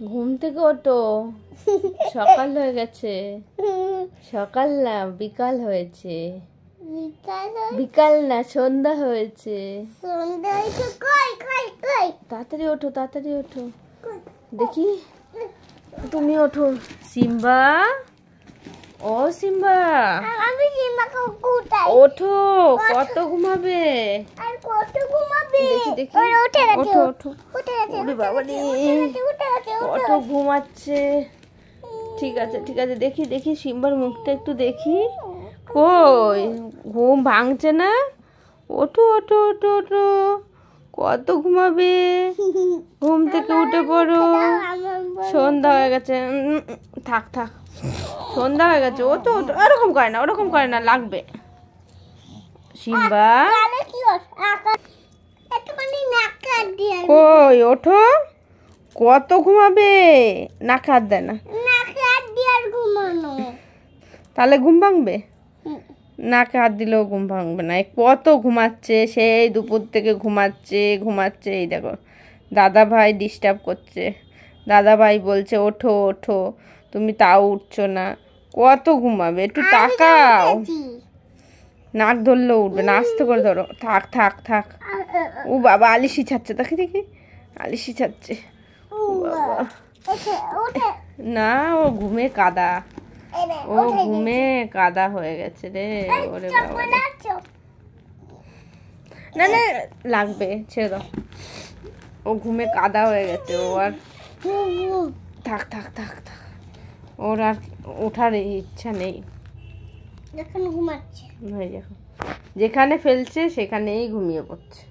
ঘুম থেকে ওঠো, সকাল হয়ে গেছে। সকাল না, বিকাল হয়েছে। বিকাল না, সন্ধ্যা হয়েছে। তাড়াতাড়ি ওঠো, তাড়াতাড়ি ওঠো। দেখি, তুমি ওঠো। সিম্বা, ও সিম্বা, ওঠো। কত ঘুমাবে? দেখি দেখি, ওঠো ওঠো। ওরে বাবা রে, কত ঘুমাচ্ছে। ঠিক আছে ঠিক আছে, দেখি দেখি সিম্বার মুখটা একটু দেখি। কই, ঘুম ভাঙছে না? ওঠো ওঠো ওঠো ওঠো। কত ঘুমাবে? ঘুম থেকে উঠে পড়ো। সন্ধ্যা হয়ে গেছে। থাক থাক, সন্ধ্যা হয়ে গেছে। ওঠো ওঠো। ওরকম করে না, ওরকম করে না, লাগবে। সিম্বা, কই ওঠো। কত ঘুমাবে? নাকে হাত দেয় না, তাহলে ঘুম ভাঙবে? নাকে হাত দিলেও ঘুম ভাঙবে না। কত ঘুমাচ্ছে, সেই দুপুর থেকে ঘুমাচ্ছে ঘুমাচ্ছে। এই দেখো, দাদা ভাই ডিস্টার্ব করছে। দাদা ভাই বলছে ওঠো ওঠো, তুমি তাও উঠছো না। কত ঘুমাবে? একটু তাকাও। নাক ধরলেও উঠবে না, আস্তে করে ধরো। থাক থাক থাক। ও বাবা, আলিশি ছাড়ছে, দেখি দেখি, আলিশি ছাড়ছে। না, ও ঘুমে কাদা। ও ঘুমে কাদা হয়ে গেছে রে। ওরে বাবা, না না, লাগবে, ছেড়ে দাও। ও ঘুমে কাদা হয়ে গেছে। ও আর থাক থাক থাক থাক, ওর আর ওঠার ইচ্ছা নেই। ঘুমাচ্ছে, যেখানে ফেলছে সেখানেই ঘুমিয়ে পড়ছে।